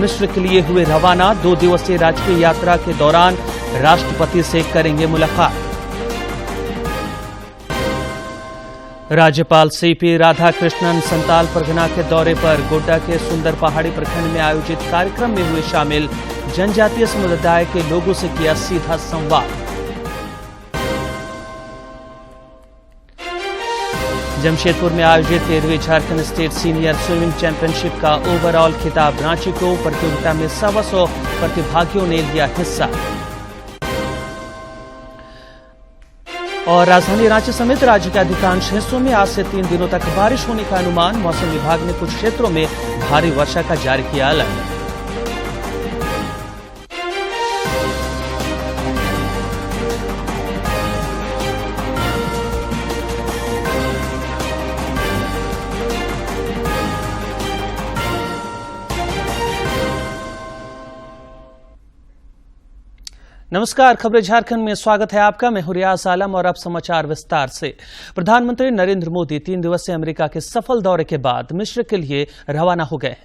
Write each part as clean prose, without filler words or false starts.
मिस्र के लिए हुए रवाना। 2 दिवसीय राजकीय यात्रा के दौरान राष्ट्रपति से करेंगे मुलाकात। राज्यपाल सीपी राधाकृष्णन संताल परगना के दौरे पर। गोड्डा के सुंदर पहाड़ी प्रखंड में आयोजित कार्यक्रम में हुए शामिल। जनजातीय समुदाय के लोगों से किया सीधा संवाद। जमशेदपुर में आयोजित 13वीं Jharkhand state senior swimming championship का ओवरऑल खिताब रांची को। प्रतियोगिता में 125 प्रतिभागियों ने लिया हिस्सा। और राजधानी रांची समेत राज्य के अधिकांश हिस्सों में आज से 3 दिनों तक बारिश होने का अनुमान। मौसम विभाग ने कुछ क्षेत्रों में भारी वर्षा का जारी किया अलर्ट। नमस्कार, खबरें झारखंड में स्वागत है आपका। मैं हूं रियाज आलम और अब समाचार विस्तार से। प्रधानमंत्री नरेंद्र मोदी 3 दिवसीय अमेरिका के सफल दौरे के बाद मिस्र के लिए रवाना हो गए।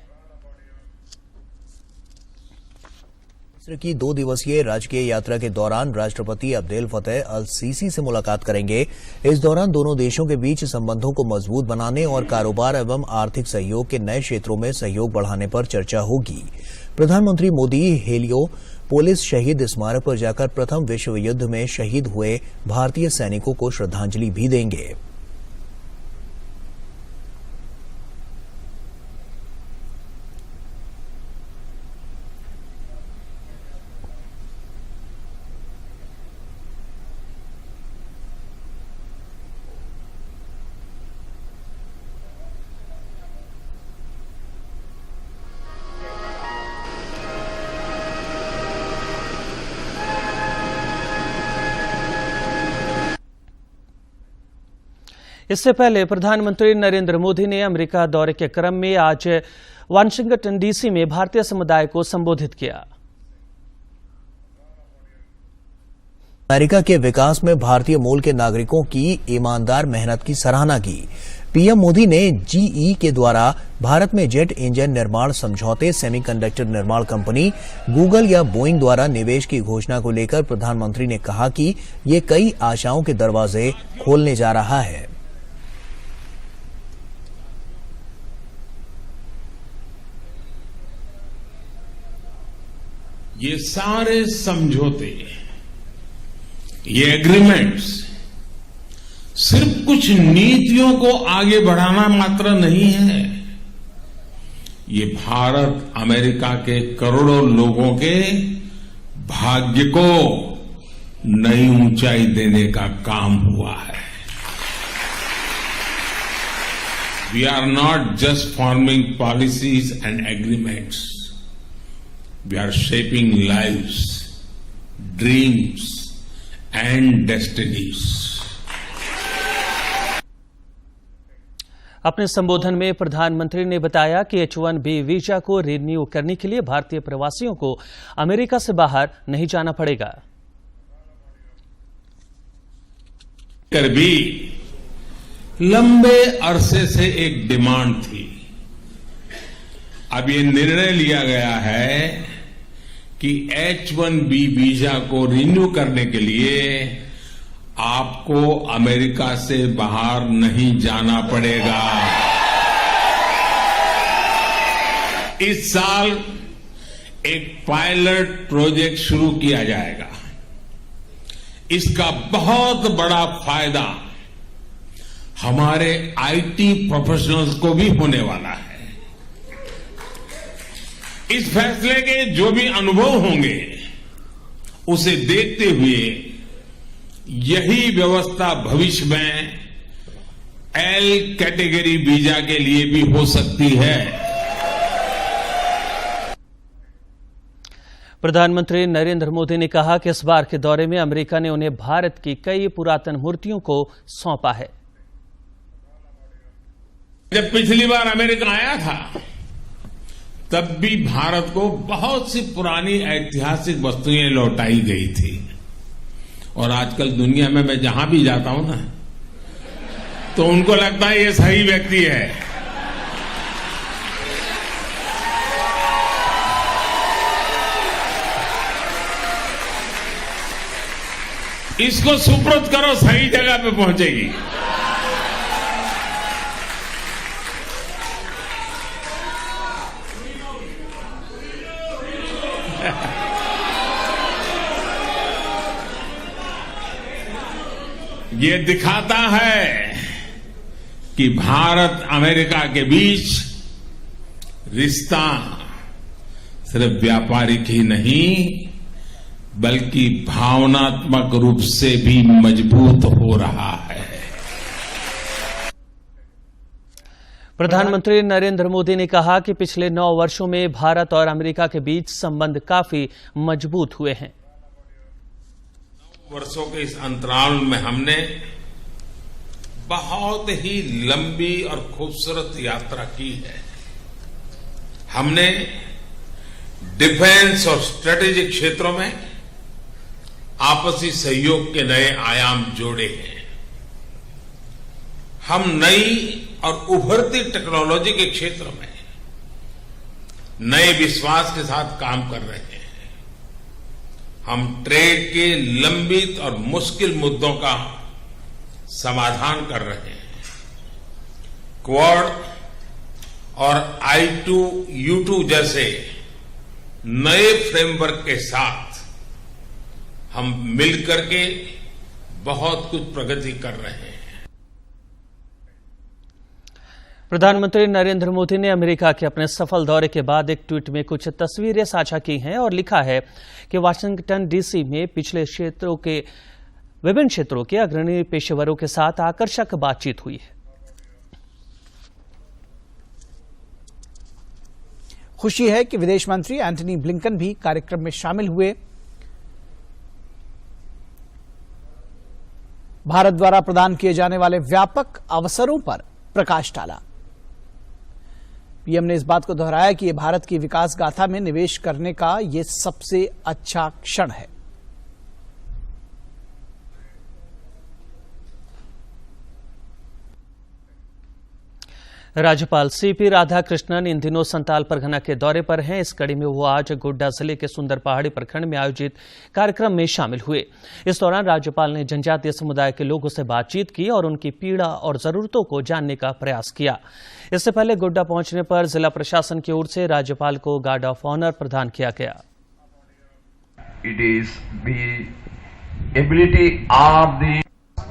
मिस्र की 2 दिवसीय राजकीय यात्रा के दौरान राष्ट्रपति अब्देल फतेह अल सीसी से मुलाकात करेंगे। इस दौरान दोनों देशों के बीच संबंधों को मजबूत बनाने और कारोबार एवं आर्थिक सहयोग के नए क्षेत्रों में सहयोग बढ़ाने पर चर्चा होगी। प्रधानमंत्री मोदी हेलियोपोलिस शहीद स्मारक पर जाकर प्रथम विश्व युद्ध में शहीद हुए भारतीय सैनिकों को श्रद्धांजलि भी देंगे। इससे पहले प्रधानमंत्री नरेंद्र मोदी ने अमेरिका दौरे के क्रम में आज वाशिंगटन डीसी में भारतीय समुदाय को संबोधित किया। अमेरिका के विकास में भारतीय मूल के नागरिकों की ईमानदार मेहनत की सराहना की। पीएम मोदी ने जीई के द्वारा भारत में जेट इंजन निर्माण समझौते, सेमीकंडक्टर निर्माण कंपनी गूगल या बोइंग द्वारा निवेश की घोषणा को लेकर प्रधानमंत्री ने कहा कि ये कई आशाओं के दरवाजे खोलने जा रहा है। ये सारे समझौते, ये एग्रीमेंट्स सिर्फ कुछ नीतियों को आगे बढ़ाना मात्र नहीं है, ये भारत अमेरिका के करोड़ों लोगों के भाग्य को नई ऊंचाई देने का काम हुआ है। We are not just forming policies and agreements, we are shaping lives, dreams and destinies. अपने संबोधन में प्रधानमंत्री ने बताया कि H-1B वीजा को रिन्यू करने के लिए भारतीय प्रवासियों को अमेरिका से बाहर नहीं जाना पड़ेगा। कर भी लंबे अरसे से एक डिमांड थी। अब ये निर्णय लिया गया है कि H-1B वीजा को रिन्यू करने के लिए आपको अमेरिका से बाहर नहीं जाना पड़ेगा। इस साल एक पायलट प्रोजेक्ट शुरू किया जाएगा। इसका बहुत बड़ा फायदा हमारे आईटी प्रोफेशनल्स को भी होने वाला है। इस फैसले के जो भी अनुभव होंगे उसे देखते हुए यही व्यवस्था भविष्य में एल कैटेगरी वीजा के लिए भी हो सकती है। प्रधानमंत्री नरेंद्र मोदी ने कहा कि इस बार के दौरे में अमेरिका ने उन्हें भारत की कई पुरातन मूर्तियों को सौंपा है। जब पिछली बार अमेरिका आया था तब भी भारत को बहुत सी पुरानी ऐतिहासिक वस्तुएं लौटाई गई थी। और आजकल दुनिया में मैं जहां भी जाता हूं ना, तो उनको लगता है ये सही व्यक्ति है। इसको सुपुर्द करो, सही जगह पे पहुंचेगी। ये दिखाता है कि भारत अमेरिका के बीच रिश्ता सिर्फ व्यापारिक ही नहीं बल्कि भावनात्मक रूप से भी मजबूत हो रहा है। प्रधानमंत्री नरेंद्र मोदी ने कहा कि पिछले 9 वर्षों में भारत और अमेरिका के बीच संबंध काफी मजबूत हुए हैं। वर्षों के इस अंतराल में हमने बहुत ही लंबी और खूबसूरत यात्रा की है। हमने डिफेंस और स्ट्रेटेजिक क्षेत्रों में आपसी सहयोग के नए आयाम जोड़े हैं। हम नई और उभरती टेक्नोलॉजी के क्षेत्र में नए विश्वास के साथ काम कर रहे हैं। हम ट्रेड के लंबित और मुश्किल मुद्दों का समाधान कर रहे हैं। क्वाड और I2U2 जैसे नए फ्रेमवर्क के साथ हम मिलकर के बहुत कुछ प्रगति कर रहे हैं। प्रधानमंत्री नरेंद्र मोदी ने अमेरिका के अपने सफल दौरे के बाद एक ट्वीट में कुछ तस्वीरें साझा की हैं और लिखा है कि वाशिंगटन डीसी में पिछले विभिन्न क्षेत्रों के अग्रणी पेशेवरों के साथ आकर्षक बातचीत हुई है। खुशी है कि विदेश मंत्री एंटनी ब्लिंकन भी कार्यक्रम में शामिल हुए। भारत द्वारा प्रदान किए जाने वाले व्यापक अवसरों पर प्रकाश डाला। पीएम ने इस बात को दोहराया कि यह भारत की विकास गाथा में निवेश करने का यह सबसे अच्छा क्षण है। राज्यपाल सीपी राधाकृष्णन इन दिनों संताल परगना के दौरे पर हैं। इस कड़ी में वो आज गोड्डा जिले के सुंदर पहाड़ी प्रखंड में आयोजित कार्यक्रम में शामिल हुए। इस दौरान राज्यपाल ने जनजातीय समुदाय के लोगों से बातचीत की और उनकी पीड़ा और जरूरतों को जानने का प्रयास किया। इससे पहले गोड्डा पहुंचने पर जिला प्रशासन की ओर से राज्यपाल को गार्ड ऑफ ऑनर प्रदान किया गया। It is the ability of the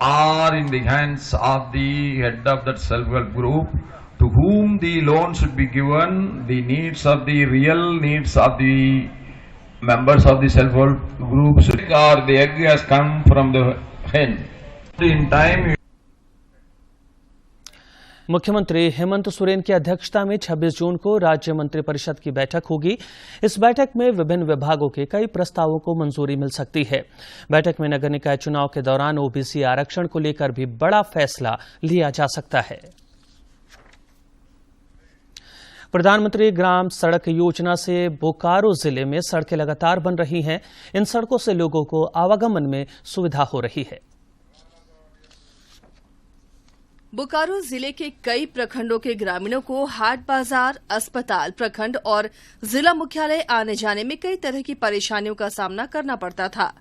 are in the hands of the head of that self-help group to whom the loan should be given, the needs of the real needs of the members of the self-help groups, or the egg has come from the hen. In time, मुख्यमंत्री हेमंत सोरेन की अध्यक्षता में 26 जून को राज्य मंत्रिपरिषद की बैठक होगी। इस बैठक में विभिन्न विभागों के कई प्रस्तावों को मंजूरी मिल सकती है। बैठक में नगर निकाय चुनाव के दौरान ओबीसी आरक्षण को लेकर भी बड़ा फैसला लिया जा सकता है। प्रधानमंत्री ग्राम सड़क योजना से बोकारो जिले में सड़कें लगातार बन रही हैं। इन सड़कों से लोगों को आवागमन में सुविधा हो रही है। बोकारो जिले के कई प्रखंडों के ग्रामीणों को हाट बाजार, अस्पताल, प्रखंड और जिला मुख्यालय आने जाने में कई तरह की परेशानियों का सामना करना पड़ता था।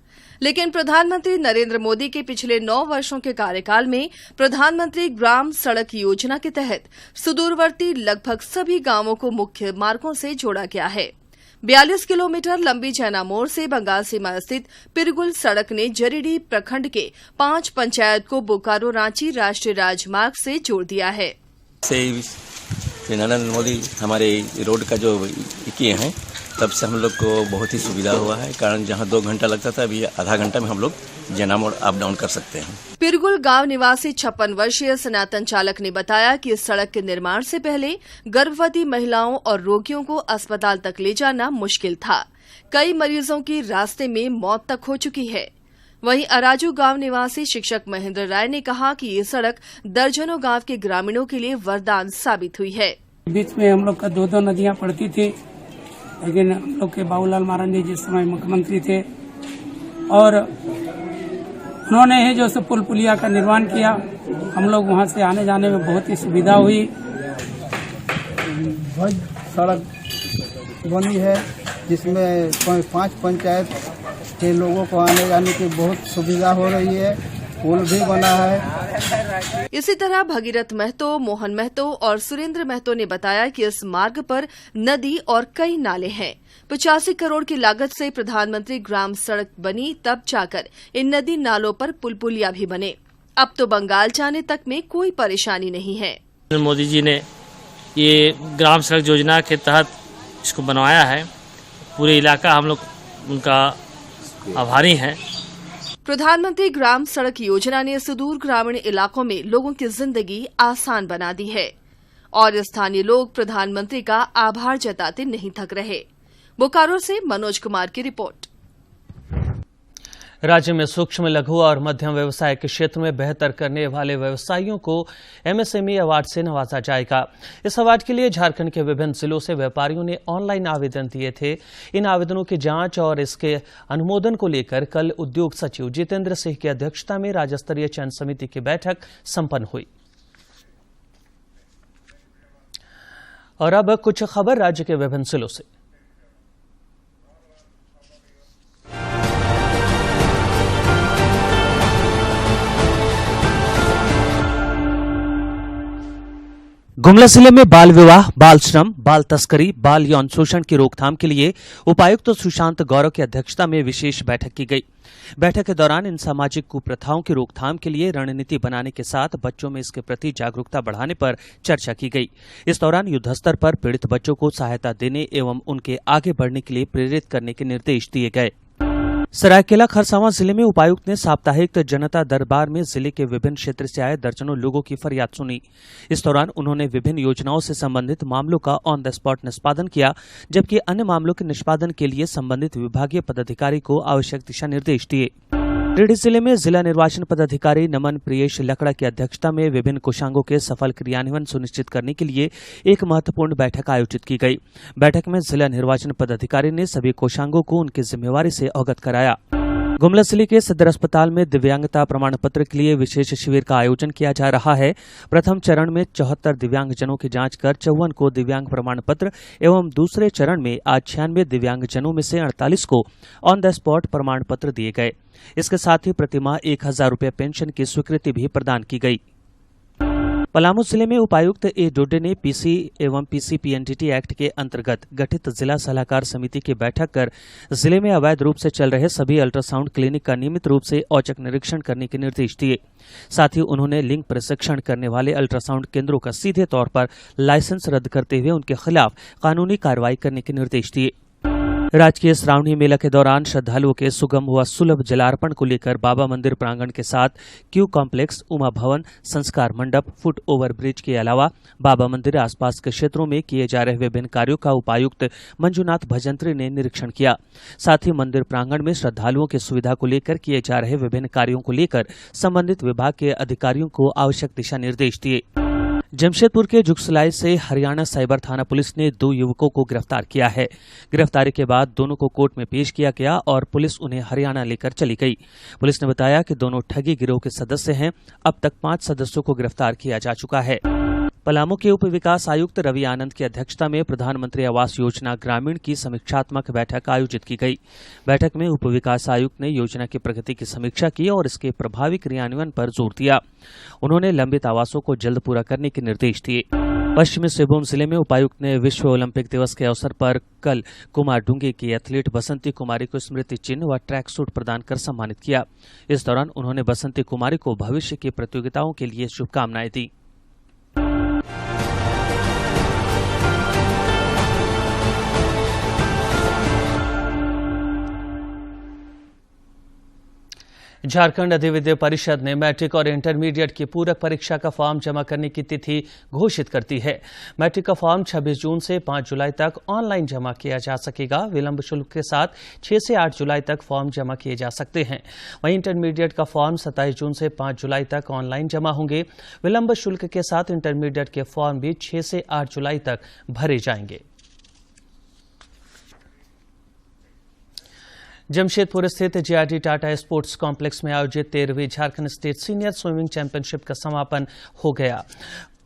लेकिन प्रधानमंत्री नरेंद्र मोदी के पिछले 9 वर्षों के कार्यकाल में प्रधानमंत्री ग्राम सड़क योजना के तहत सुदूरवर्ती लगभग सभी गांवों को मुख्य मार्गों से जोड़ा गया है। 42 किलोमीटर लंबी चैना मोड़ से बंगाल सीमा स्थित पिरगुल सड़क ने जरीडी प्रखंड के 5 पंचायत को बोकारो रांची राष्ट्रीय राजमार्ग से जोड़ दिया है। नरेंद्र मोदी हमारे रोड का जो किए हैं तब से हम लोग को बहुत ही सुविधा हुआ है। कारण जहां 2 घंटा लगता था अभी आधा घंटा में हम लोग जैना मोड़ अप डाउन कर सकते हैं। पिरगुल गांव निवासी 56 वर्षीय सनातन चालक ने बताया कि इस सड़क के निर्माण से पहले गर्भवती महिलाओं और रोगियों को अस्पताल तक ले जाना मुश्किल था। कई मरीजों की रास्ते में मौत तक हो चुकी है। वहीं अराजू गांव निवासी शिक्षक महेंद्र राय ने कहा कि ये सड़क दर्जनों गांव के ग्रामीणों के लिए वरदान साबित हुई है। बीच में हम लोग का 2 नदियां पड़ती थी, लेकिन हम लोग के बाबूलाल मारंडी जिस समय मुख्यमंत्री थे और उन्होंने ही जो पुल पुलिया का निर्माण किया, हम लोग वहां से आने जाने में बहुत ही सुविधा हुई। सड़क बनी है जिसमें 5 पंचायत इससे लोगों को आने जाने की बहुत सुविधा हो रही है। पुल भी बना है। इसी तरह भगीरथ महतो, मोहन महतो और सुरेंद्र महतो ने बताया कि इस मार्ग पर नदी और कई नाले हैं। 85 करोड़ की लागत से प्रधानमंत्री ग्राम सड़क बनी, तब जाकर इन नदी नालों पर पुल पुलिया भी बने। अब तो बंगाल जाने तक में कोई परेशानी नहीं है। मोदी जी ने ये ग्राम सड़क योजना के तहत इसको बनवाया है। पूरे इलाका हम लोग उनका आभारी हैं। प्रधानमंत्री ग्राम सड़क योजना ने सुदूर ग्रामीण इलाकों में लोगों की जिंदगी आसान बना दी है और स्थानीय लोग प्रधानमंत्री का आभार जताते नहीं थक रहे। बोकारो से मनोज कुमार की रिपोर्ट। राज्य में सूक्ष्म, लघु और मध्यम व्यवसाय के क्षेत्र में बेहतर करने वाले व्यवसायियों को एमएसएमई अवार्ड से नवाजा जाएगा। इस अवार्ड के लिए झारखंड के विभिन्न जिलों से व्यापारियों ने ऑनलाइन आवेदन दिए थे। इन आवेदनों की जांच और इसके अनुमोदन को लेकर कल उद्योग सचिव जितेंद्र सिंह की अध्यक्षता में राज्य स्तरीय चयन समिति की बैठक संपन्न हुई। और अब कुछ खबर राज्य के विभिन्न जिलों से। गुमला जिले में बाल विवाह, बाल श्रम, बाल तस्करी, बाल यौन शोषण की रोकथाम के लिए उपायुक्त सुशांत गौरव की अध्यक्षता में विशेष बैठक की गई। बैठक के दौरान इन सामाजिक कुप्रथाओं की रोकथाम के लिए रणनीति बनाने के साथ बच्चों में इसके प्रति जागरूकता बढ़ाने पर चर्चा की गई। इस दौरान युद्धस्तर पर पीड़ित बच्चों को सहायता देने एवं उनके आगे बढ़ने के लिए प्रेरित करने के निर्देश दिए गए। सरायकेला खरसावां जिले में उपायुक्त ने साप्ताहिक जनता दरबार में जिले के विभिन्न क्षेत्र से आए दर्जनों लोगों की फरियाद सुनी। इस दौरान उन्होंने विभिन्न योजनाओं से संबंधित मामलों का ऑन द स्पॉट निष्पादन किया, जबकि अन्य मामलों के निष्पादन के लिए संबंधित विभागीय पदाधिकारी को आवश्यक दिशा निर्देश दिए। गिरिडीह जिले में जिला निर्वाचन पदाधिकारी नमन प्रियेश लकड़ा की अध्यक्षता में विभिन्न कोषांगों के सफल क्रियान्वयन सुनिश्चित करने के लिए एक महत्वपूर्ण बैठक आयोजित की गई। बैठक में जिला निर्वाचन पदाधिकारी ने सभी कोषांगों को उनकी जिम्मेवारी से अवगत कराया। गुमला जिले के सदर अस्पताल में दिव्यांगता प्रमाण पत्र के लिए विशेष शिविर का आयोजन किया जा रहा है। प्रथम चरण में 74 दिव्यांगजनों की जांच कर 54 को दिव्यांग प्रमाण पत्र एवं दूसरे चरण में आज 96 दिव्यांगजनों में से 48 को ऑन द स्पॉट प्रमाण पत्र दिए गए। इसके साथ ही प्रतिमाह 1000 रुपये पेंशन की स्वीकृति भी प्रदान की गई। पलामू जिले में उपायुक्त ए डोडे ने पीसी एवं पीसीपीएनडीटी एक्ट के अंतर्गत गठित जिला सलाहकार समिति की बैठक कर जिले में अवैध रूप से चल रहे सभी अल्ट्रासाउंड क्लिनिक का नियमित रूप से औचक निरीक्षण करने के निर्देश दिए। साथ ही उन्होंने लिंग प्रशिक्षण करने वाले अल्ट्रासाउंड केंद्रों का सीधे तौर पर लाइसेंस रद्द करते हुए उनके खिलाफ कानूनी कार्रवाई करने के निर्देश दिए। राजकीय श्रावणी मेला के दौरान श्रद्धालुओं के सुगम व सुलभ जलार्पण को लेकर बाबा मंदिर प्रांगण के साथ क्यू कॉम्प्लेक्स, उमा भवन, संस्कार मंडप, फुट ओवर ब्रिज के अलावा बाबा मंदिर आसपास के क्षेत्रों में किए जा रहे विभिन्न कार्यों का उपायुक्त मंजुनाथ भजंत्री ने निरीक्षण किया। साथ ही मंदिर प्रांगण में श्रद्धालुओं की सुविधा को लेकर किए जा रहे विभिन्न कार्यों को लेकर संबंधित विभाग के अधिकारियों को आवश्यक दिशा निर्देश दिए। जमशेदपुर के जुगसलाई से हरियाणा साइबर थाना पुलिस ने 2 युवकों को गिरफ्तार किया है। गिरफ्तारी के बाद दोनों को कोर्ट में पेश किया गया और पुलिस उन्हें हरियाणा लेकर चली गई। पुलिस ने बताया कि दोनों ठगी गिरोह के सदस्य हैं। अब तक 5 सदस्यों को गिरफ्तार किया जा चुका है। पलामू के उप विकास आयुक्त रवि आनंद की अध्यक्षता में प्रधानमंत्री आवास योजना ग्रामीण की समीक्षात्मक बैठक आयोजित की गई। बैठक में उप विकास आयुक्त ने योजना की प्रगति की समीक्षा की और इसके प्रभावी क्रियान्वयन पर जोर दिया। उन्होंने लंबित आवासों को जल्द पूरा करने के निर्देश दिए। पश्चिमी सिंहभूम जिले में उपायुक्त ने विश्व ओलंपिक दिवस के अवसर पर कल कुमारडूंगी की एथलीट बसंती कुमारी को स्मृति चिन्ह व ट्रैक सूट प्रदान कर सम्मानित किया। इस दौरान उन्होंने बसंती कुमारी को भविष्य की प्रतियोगिताओं के लिए शुभकामनाएं दी। झारखंड अधिविद्य परिषद ने मैट्रिक और इंटरमीडिएट की पूरक परीक्षा का फॉर्म जमा करने की तिथि घोषित करती है। मैट्रिक का फॉर्म 26 जून से 5 जुलाई तक ऑनलाइन जमा किया जा सकेगा। विलंब शुल्क के साथ 6 से 8 जुलाई तक फॉर्म जमा किए जा सकते हैं। वहीं इंटरमीडिएट का फॉर्म 27 जून से 5 जुलाई तक ऑनलाइन जमा होंगे। विलंब शुल्क के साथ इंटरमीडिएट के फॉर्म भी 6 से 8 जुलाई तक भरे जाएंगे। जमशेदपुर स्थित जेआरडी टाटा स्पोर्ट्स कॉम्प्लेक्स में आयोजित 13वीं Jharkhand state senior swimming championship का समापन हो गया।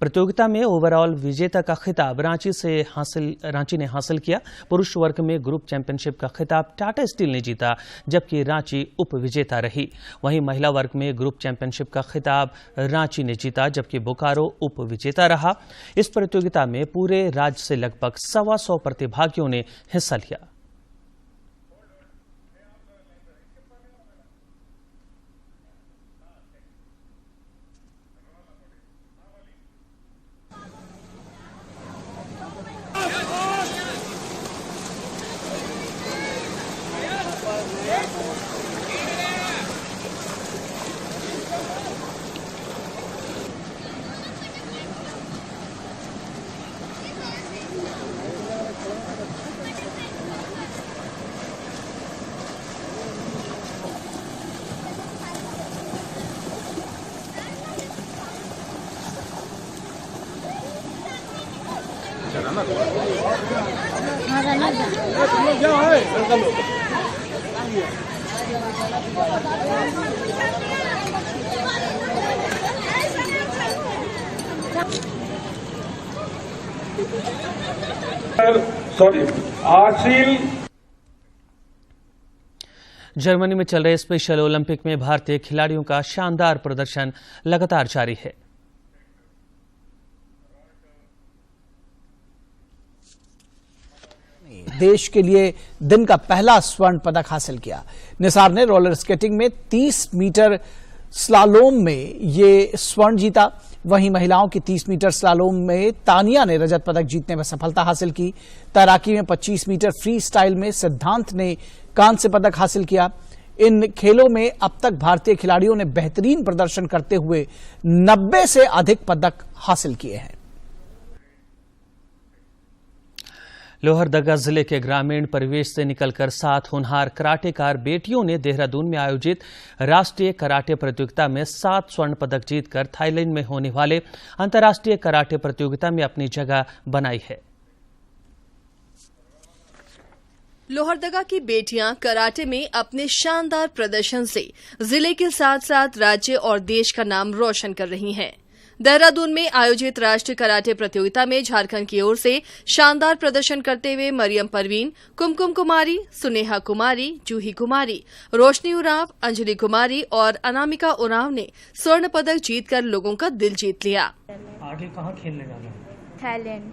प्रतियोगिता में ओवरऑल विजेता का खिताब रांची ने हासिल किया। पुरुष वर्ग में ग्रुप चैंपियनशिप का खिताब टाटा स्टील ने जीता, जबकि रांची उप विजेता रही। वहीं महिला वर्ग में ग्रुप चैंपियनशिप का खिताब रांची ने जीता, जबकि बोकारो उप विजेता रहा। इस प्रतियोगिता में पूरे राज्य से लगभग 125 प्रतिभागियों ने हिस्सा लिया। जर्मनी में चल रहे स्पेशल ओलंपिक में भारतीय खिलाड़ियों का शानदार प्रदर्शन लगातार जारी है। देश के लिए दिन का पहला स्वर्ण पदक हासिल किया। निसार ने रोलर स्केटिंग में 30 मीटर स्लालोम में ये स्वर्ण जीता। वहीं महिलाओं की 30 मीटर स्लालोम में तानिया ने रजत पदक जीतने में सफलता हासिल की। तैराकी में 25 मीटर फ्री स्टाइल में सिद्धांत ने कांस्य पदक हासिल किया। इन खेलों में अब तक भारतीय खिलाड़ियों ने बेहतरीन प्रदर्शन करते हुए 90 से अधिक पदक हासिल किए हैं। लोहरदगा जिले के ग्रामीण परिवेश से निकलकर 7 होनहार कराटेकार बेटियों ने देहरादून में आयोजित राष्ट्रीय कराटे प्रतियोगिता में 7 स्वर्ण पदक जीतकर थाईलैंड में होने वाले अंतर्राष्ट्रीय कराटे प्रतियोगिता में अपनी जगह बनाई है। लोहरदगा की बेटियां कराटे में अपने शानदार प्रदर्शन से जिले के साथ साथ राज्य और देश का नाम रोशन कर रही हैं। देहरादून में आयोजित राष्ट्रीय कराटे प्रतियोगिता में झारखंड की ओर से शानदार प्रदर्शन करते हुए मरियम परवीन, कुमकुम कुमारी, सुनेहा कुमारी, जूही कुमारी, रोशनी उरांव, अंजलि कुमारी और अनामिका उरांव ने स्वर्ण पदक जीतकर लोगों का दिल जीत लिया। आगे कहाँ खेलने जाना? थाईलैंड।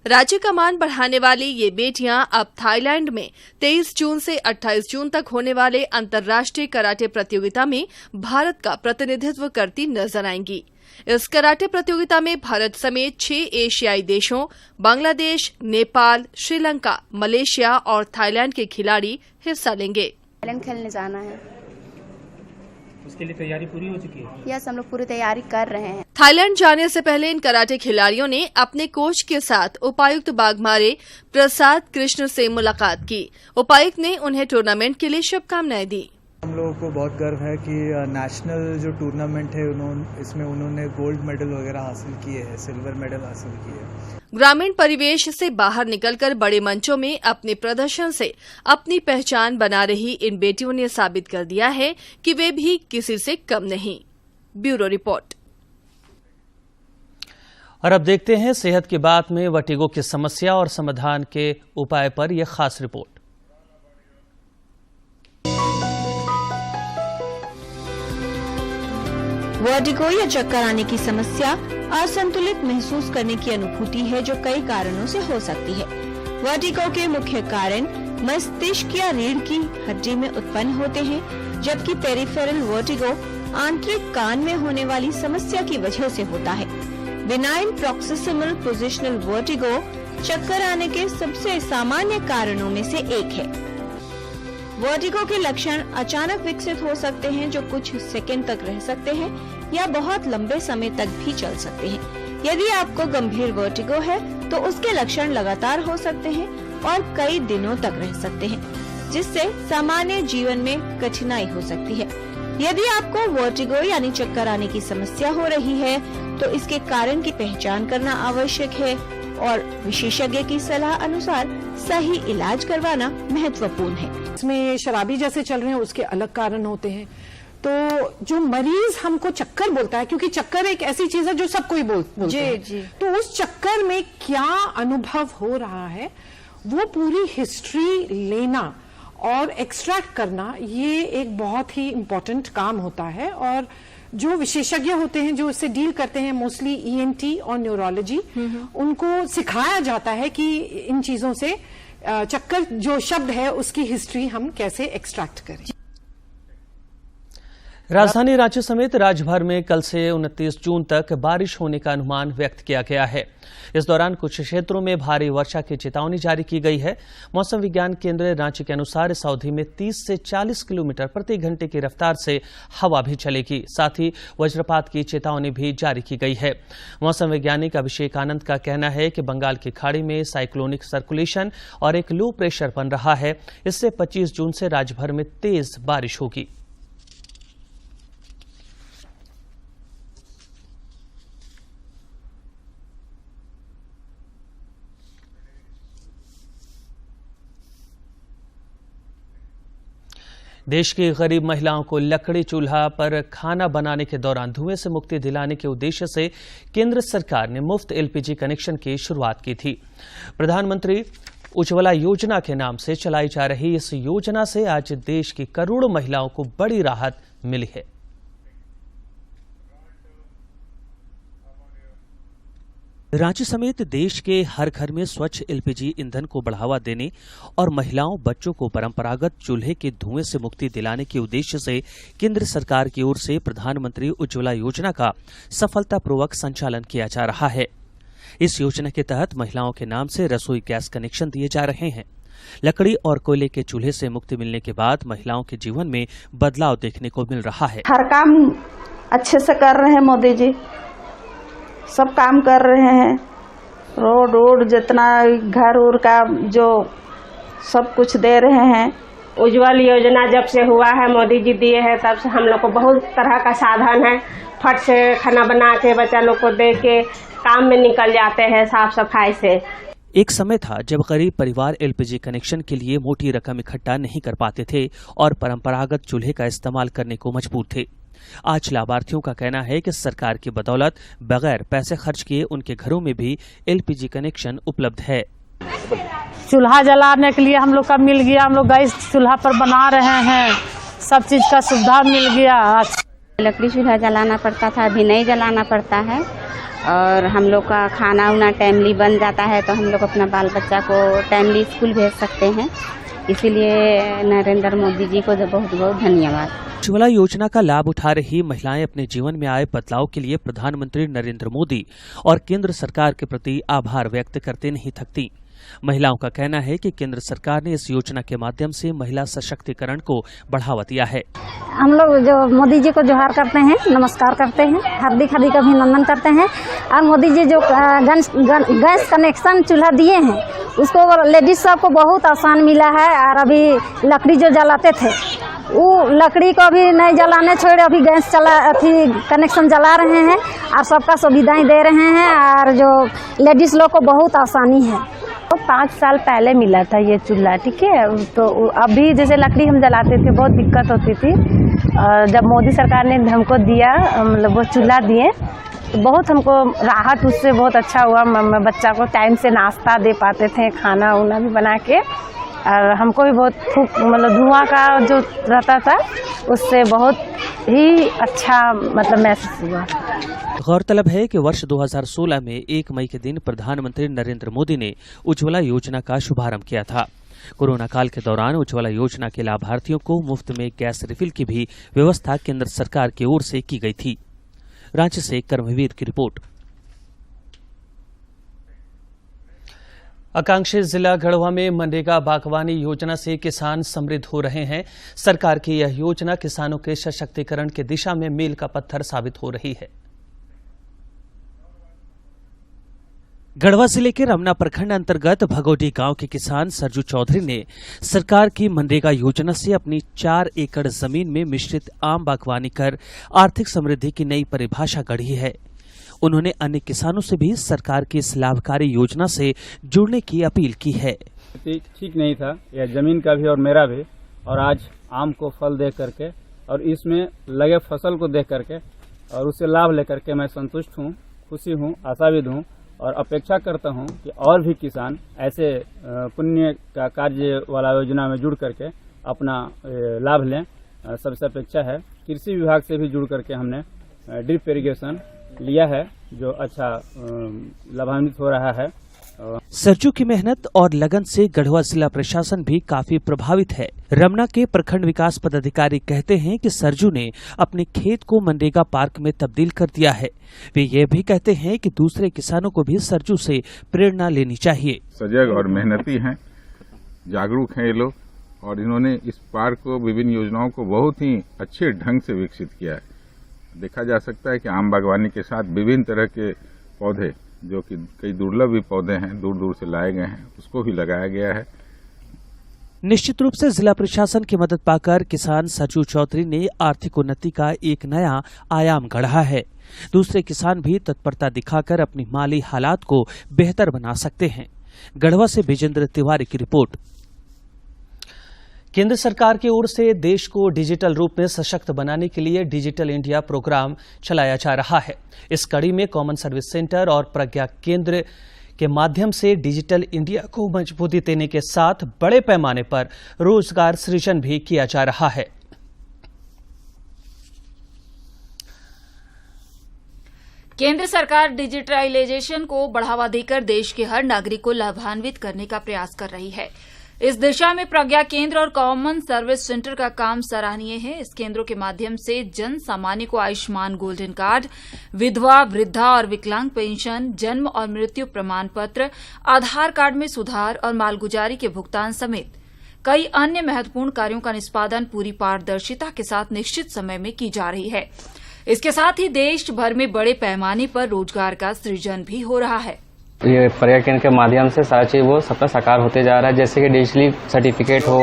राज्य का मान बढ़ाने वाली ये बेटियां अब थाईलैंड में 23 जून से 28 जून तक होने वाले अंतर्राष्ट्रीय कराटे प्रतियोगिता में भारत का प्रतिनिधित्व करती नजर आएंगी। इस कराटे प्रतियोगिता में भारत समेत 6 एशियाई देशों बांग्लादेश, नेपाल, श्रीलंका, मलेशिया और थाईलैंड के खिलाड़ी हिस्सा लेंगे। थाईलैंड खेलने जाना है। उसके लिए तैयारी पूरी हो चुकी है? यस, हम लोग पूरी तैयारी कर रहे हैं। थाईलैंड जाने से पहले इन कराटे खिलाड़ियों ने अपने कोच के साथ उपायुक्त बागमारे प्रसाद कृष्ण से मुलाकात की। उपायुक्त ने उन्हें टूर्नामेंट के लिए शुभकामनाएं दी। हम लोगों को बहुत गर्व है कि नेशनल जो टूर्नामेंट है इसमें उन्होंने गोल्ड मेडल वगैरह हासिल किए हैं, सिल्वर मेडल हासिल किए हैं। ग्रामीण परिवेश से बाहर निकलकर बड़े मंचों में अपने प्रदर्शन से अपनी पहचान बना रही इन बेटियों ने साबित कर दिया है कि वे भी किसी से कम नहीं। Bureau report. और अब देखते हैं सेहत की बात में वर्टिगो की समस्या और समाधान के उपाय पर यह खास रिपोर्ट। वर्टिगो या चक्कर आने की समस्या असंतुलित महसूस करने की अनुभूति है जो कई कारणों से हो सकती है। वर्टिगो के मुख्य कारण मस्तिष्क या रीढ़ की हड्डी में उत्पन्न होते हैं, जबकि पेरिफेरल वर्टिगो आंतरिक कान में होने वाली समस्या की वजह से होता है। बिनाइन प्रोक्सिमल पोजिशनल वर्टिगो चक्कर आने के सबसे सामान्य कारणों में से एक है। वर्टिगो के लक्षण अचानक विकसित हो सकते हैं जो कुछ सेकंड तक रह सकते हैं या बहुत लंबे समय तक भी चल सकते हैं। यदि आपको गंभीर वर्टिगो है तो उसके लक्षण लगातार हो सकते हैं और कई दिनों तक रह सकते हैं, जिससे सामान्य जीवन में कठिनाई हो सकती है। यदि आपको वर्टिगो यानी चक्कर आने की समस्या हो रही है तो इसके कारण की पहचान करना आवश्यक है और विशेषज्ञ की सलाह अनुसार सही इलाज करवाना महत्वपूर्ण है। इसमें शराबी जैसे चल रहे हैं उसके अलग कारण होते हैं, तो जो मरीज हमको चक्कर बोलता है, क्योंकि चक्कर एक ऐसी चीज है जो सब कोई बोलते हैं, तो उस चक्कर में क्या अनुभव हो रहा है वो पूरी हिस्ट्री लेना और एक्सट्रैक्ट करना, ये एक बहुत ही इम्पोर्टेंट काम होता है। और जो विशेषज्ञ होते हैं जो इससे डील करते हैं, मोस्टली ईएनटी और न्यूरोलॉजी, उनको सिखाया जाता है कि इन चीजों से चक्कर जो शब्द है उसकी हिस्ट्री हम कैसे एक्सट्रैक्ट करें। राजधानी रांची समेत राज्य भर में कल से 29 जून तक बारिश होने का अनुमान व्यक्त किया गया है। इस दौरान कुछ क्षेत्रों में भारी वर्षा की चेतावनी जारी की गई है। मौसम विज्ञान केंद्र रांची के अनुसार इस अवधि में 30 से 40 किलोमीटर प्रति घंटे की रफ्तार से हवा भी चलेगी। साथ ही वज्रपात की चेतावनी भी जारी की गई है। मौसम वैज्ञानिक अभिषेक आनंद का कहना है कि बंगाल की खाड़ी में साइक्लोनिक सर्कुलेशन और एक लो प्रेशर बन रहा है। इससे 25 जून से राज्य भर में तेज बारिश होगी। देश की गरीब महिलाओं को लकड़ी चूल्हा पर खाना बनाने के दौरान धुएं से मुक्ति दिलाने के उद्देश्य से केंद्र सरकार ने मुफ्त एलपीजी कनेक्शन की शुरुआत की थी। प्रधानमंत्री उज्ज्वला योजना के नाम से चलाई जा रही इस योजना से आज देश की करोड़ों महिलाओं को बड़ी राहत मिली है। रांची समेत देश के हर घर में स्वच्छ एलपीजी ईंधन को बढ़ावा देने और महिलाओं बच्चों को परंपरागत चूल्हे के धुएं से मुक्ति दिलाने के उद्देश्य से केंद्र सरकार की ओर से प्रधानमंत्री उज्ज्वला योजना का सफलतापूर्वक संचालन किया जा रहा है। इस योजना के तहत महिलाओं के नाम से रसोई गैस कनेक्शन दिए जा रहे हैं। लकड़ी और कोयले के चूल्हे से मुक्ति मिलने के बाद महिलाओं के जीवन में बदलाव देखने को मिल रहा है। हर काम अच्छे से कर रहे हैं मोदी जी, सब काम कर रहे हैं। रोड जितना घर उर का जो सब कुछ दे रहे हैं। उज्ज्वल योजना जब से हुआ है, मोदी जी दिए हैं, तब से हम लोग को बहुत तरह का साधन है। फट से खाना बना के बच्चा लोग को दे के काम में निकल जाते हैं साफ सफाई से। एक समय था जब गरीब परिवार एलपीजी कनेक्शन के लिए मोटी रकम इकट्ठा नहीं कर पाते थे और परंपरागत चूल्हे का इस्तेमाल करने को मजबूर थे। आज लाभार्थियों का कहना है कि सरकार की बदौलत बगैर पैसे खर्च किए उनके घरों में भी एलपीजी कनेक्शन उपलब्ध है। चूल्हा जलाने के लिए हम लोग का मिल गया, हम लोग गैस चूल्हा पर बना रहे हैं, सब चीज का सुविधा मिल गया। लकड़ी चूल्हा जलाना पड़ता था, अभी नहीं जलाना पड़ता है और हम लोग का खाना उना टाइमली बन जाता है, तो हम लोग अपना बाल बच्चा को टाइमली स्कूल भेज सकते हैं। इसीलिए नरेंद्र मोदी जी को बहुत बहुत धन्यवाद। उज्ज्वला योजना का लाभ उठा रही महिलाएं अपने जीवन में आए बदलाव के लिए प्रधानमंत्री नरेंद्र मोदी और केंद्र सरकार के प्रति आभार व्यक्त करते नहीं थकती। महिलाओं का कहना है कि केंद्र सरकार ने इस योजना के माध्यम से महिला सशक्तिकरण को बढ़ावा दिया है। हम लोग जो मोदी जी को जोहार करते हैं, नमस्कार करते हैं, हार्दिक हार्दिक अभिनंदन करते हैं। और मोदी जी जो गैस कनेक्शन चूल्हा दिए हैं उसको लेडीज सबको बहुत आसान मिला है। और अभी लकड़ी जो जलाते थे वो लकड़ी को अभी नहीं जलाने छोड़े, अभी गैस कनेक्शन जला रहे हैं और सबका सुविधाएं दे रहे हैं और जो लेडीज लोग को बहुत आसानी है। तो 5 साल पहले मिला था ये चूल्हा, ठीक है। तो अभी जैसे लकड़ी हम जलाते थे बहुत दिक्कत होती थी, और जब मोदी सरकार ने हमको दिया, मतलब वो चूल्हा दिए, तो बहुत हमको राहत उससे बहुत अच्छा हुआ। बच्चा को टाइम से नाश्ता दे पाते थे, खाना उना भी बना के, और हमको भी बहुत मतलब धुआं का जो रहता था उससे बहुत ही अच्छा मतलब महसूस हुआ। गौरतलब है कि वर्ष 2016 में 1 मई के दिन प्रधानमंत्री नरेंद्र मोदी ने उज्ज्वला योजना का शुभारंभ किया था। कोरोना काल के दौरान उज्ज्वला योजना के लाभार्थियों को मुफ्त में गैस रिफिल की भी व्यवस्था केंद्र सरकार की ओर से की गई थी। रांची से कर्मवीर की रिपोर्ट। आकांक्षी जिला गढ़वा में मनरेगा बागवानी योजना से किसान समृद्ध हो रहे हैं। सरकार की यह योजना किसानों के सशक्तिकरण की दिशा में मील का पत्थर साबित हो रही है। गढ़वा जिले के रमना प्रखंड अंतर्गत भगोडी गांव के किसान सरजू चौधरी ने सरकार की मनरेगा योजना से अपनी 4 एकड़ जमीन में मिश्रित आम बागवानी कर आर्थिक समृद्धि की नई परिभाषा गढ़ी है। उन्होंने अन्य किसानों से भी सरकार की इस लाभकारी योजना से जुड़ने की अपील की है। ठीक नहीं था यह जमीन का भी और मेरा भी, और आज आम को फल दे करके और इसमें लगे फसल को देख करके और उससे लाभ लेकर के मैं संतुष्ट हूँ, खुशी हूँ, आशावादी हूँ और अपेक्षा करता हूँ कि और भी किसान ऐसे पुण्य का कार्य वाला योजना में जुड़ करके अपना लाभ लें। सबसे अपेक्षा है कृषि विभाग से भी जुड़ करके हमने ड्रिप इरिगेशन लिया है जो अच्छा लाभान्वित हो रहा है। सरजू की मेहनत और लगन से गढ़वा जिला प्रशासन भी काफी प्रभावित है। रमना के प्रखंड विकास पदाधिकारी कहते हैं कि सरजू ने अपने खेत को मनरेगा पार्क में तब्दील कर दिया है। वे ये भी कहते हैं कि दूसरे किसानों को भी सरजू से प्रेरणा लेनी चाहिए। सजग और मेहनती हैं, जागरूक हैं ये लोग और इन्होंने इस पार्क को, विभिन्न योजनाओं को बहुत ही अच्छे ढंग से विकसित किया है। देखा जा सकता है कि आम बागवानी के साथ विभिन्न तरह के पौधे जो कि कई दुर्लभ भी पौधे हैं, दूर दूर से लाए गए हैं, उसको भी लगाया गया है। निश्चित रूप से जिला प्रशासन की मदद पाकर किसान सरजू चौधरी ने आर्थिक उन्नति का एक नया आयाम गढ़ा है। दूसरे किसान भी तत्परता दिखाकर अपनी माली हालात को बेहतर बना सकते हैं। गढ़वा से विजेंद्र तिवारी की रिपोर्ट। केंद्र सरकार की ओर से देश को डिजिटल रूप में सशक्त बनाने के लिए डिजिटल इंडिया प्रोग्राम चलाया जा रहा है। इस कड़ी में कॉमन सर्विस सेंटर और प्रज्ञा केंद्र के माध्यम से डिजिटल इंडिया को मजबूती देने के साथ बड़े पैमाने पर रोजगार सृजन भी किया जा रहा है। केंद्र सरकार डिजिटलाइजेशन को बढ़ावा देकर देश के हर नागरिक को लाभान्वित करने का प्रयास कर रही है। इस दिशा में प्रज्ञा केंद्र और कॉमन सर्विस सेंटर का काम सराहनीय है। इस केंद्रों के माध्यम से जन सामान्य को आयुष्मान गोल्डन कार्ड, विधवा, वृद्धा और विकलांग पेंशन, जन्म और मृत्यु प्रमाण पत्र, आधार कार्ड में सुधार और मालगुजारी के भुगतान समेत कई अन्य महत्वपूर्ण कार्यों का निष्पादन पूरी पारदर्शिता के साथ निश्चित समय में की जा रही है। इसके साथ ही देश भर में बड़े पैमाने पर रोजगार का सृजन भी हो रहा है। ये प्रज्ञा केंद्र के माध्यम से सारा चीज वो सबका साकार होते जा रहा है। जैसे कि डिजिटली सर्टिफिकेट हो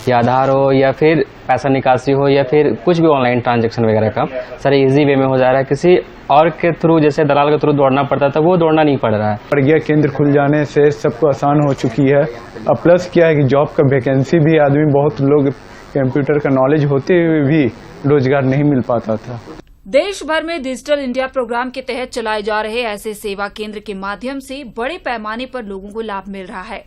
या आधार हो या फिर पैसा निकासी हो या फिर कुछ भी ऑनलाइन ट्रांजैक्शन वगैरह का सारा इजी वे में हो जा रहा है। किसी और के थ्रू, जैसे दलाल के थ्रू दौड़ना पड़ता था, वो दौड़ना नहीं पड़ रहा है। प्रज्ञा केंद्र खुल जाने से सबको आसान हो चुकी है। अब प्लस क्या है कि जॉब का वैकेंसी भी आदमी, बहुत लोग कंप्यूटर का नॉलेज होते हुए भी रोजगार नहीं मिल पाता था। देश भर में डिजिटल इंडिया प्रोग्राम के तहत चलाए जा रहे ऐसे सेवा केंद्र के माध्यम से बड़े पैमाने पर लोगों को लाभ मिल रहा है।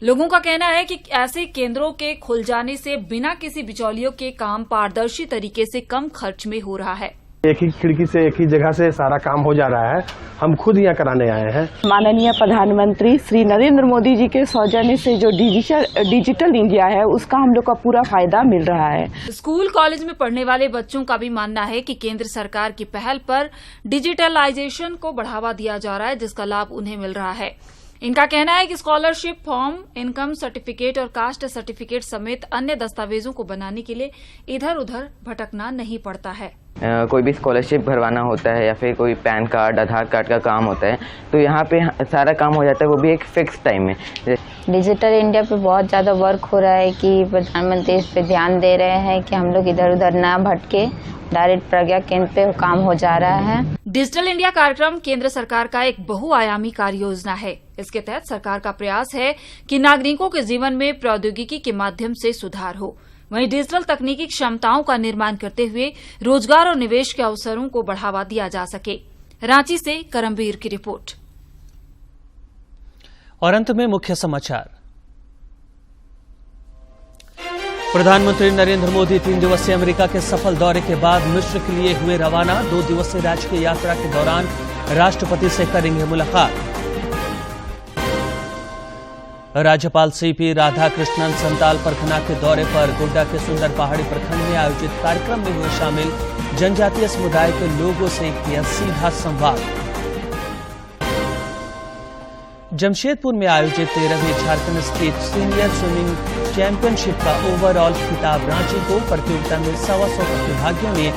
लोगों का कहना है कि ऐसे केंद्रों के खुल जाने से बिना किसी बिचौलियों के काम पारदर्शी तरीके से कम खर्च में हो रहा है। एक ही खिड़की से, एक ही जगह से सारा काम हो जा रहा है। हम खुद यहाँ कराने आए हैं। माननीय प्रधानमंत्री श्री नरेंद्र मोदी जी के सौजन्य से जो डिजिटल इंडिया है, उसका हम लोग का पूरा फायदा मिल रहा है। स्कूल कॉलेज में पढ़ने वाले बच्चों का भी मानना है कि केंद्र सरकार की पहल पर डिजिटलाइजेशन को बढ़ावा दिया जा रहा है, जिसका लाभ उन्हें मिल रहा है। इनका कहना है कि स्कॉलरशिप फॉर्म, इनकम सर्टिफिकेट और कास्ट सर्टिफिकेट समेत अन्य दस्तावेजों को बनाने के लिए इधर उधर भटकना नहीं पड़ता है। कोई भी स्कॉलरशिप भरवाना होता है या फिर कोई पैन कार्ड, आधार कार्ड का काम होता है, तो यहाँ पे सारा काम हो जाता है, वो भी एक फिक्स टाइम में। डिजिटल इंडिया पे बहुत ज़्यादा वर्क हो रहा है कि प्रधानमंत्री इस पे ध्यान दे रहे हैं कि हम लोग इधर उधर ना भटके, डायरेक्ट प्रज्ञा केंद्र पे काम हो जा रहा है। डिजिटल इंडिया कार्यक्रम केंद्र सरकार का एक बहुआयामी कार्य योजना है। इसके तहत सरकार का प्रयास है कि नागरिकों के जीवन में प्रौद्योगिकी के माध्यम से सुधार हो, वहीं डिजिटल तकनीकी क्षमताओं का निर्माण करते हुए रोजगार और निवेश के अवसरों को बढ़ावा दिया जा सके। रांची से करमवीर की रिपोर्ट। और अंत में मुख्य समाचार। प्रधानमंत्री नरेंद्र मोदी 3 दिवसीय अमेरिका के सफल दौरे के बाद मिस्र के लिए हुए रवाना। 2 दिवसीय राजकीय यात्रा के दौरान राष्ट्रपति से करेंगे मुलाकात। राज्यपाल सीपी राधाकृष्णन संताल परगना के दौरे पर गोड्डा के सुंदर पहाड़ी प्रखंड में आयोजित कार्यक्रम में हुए शामिल। जनजातीय समुदाय के लोगों से किया सीधा संवाद। जमशेदपुर में आयोजित 13वीं Jharkhand state senior swimming championship का ओवरऑल खिताब रांची को। प्रतियोगिता में 125 प्रतिभागियों ने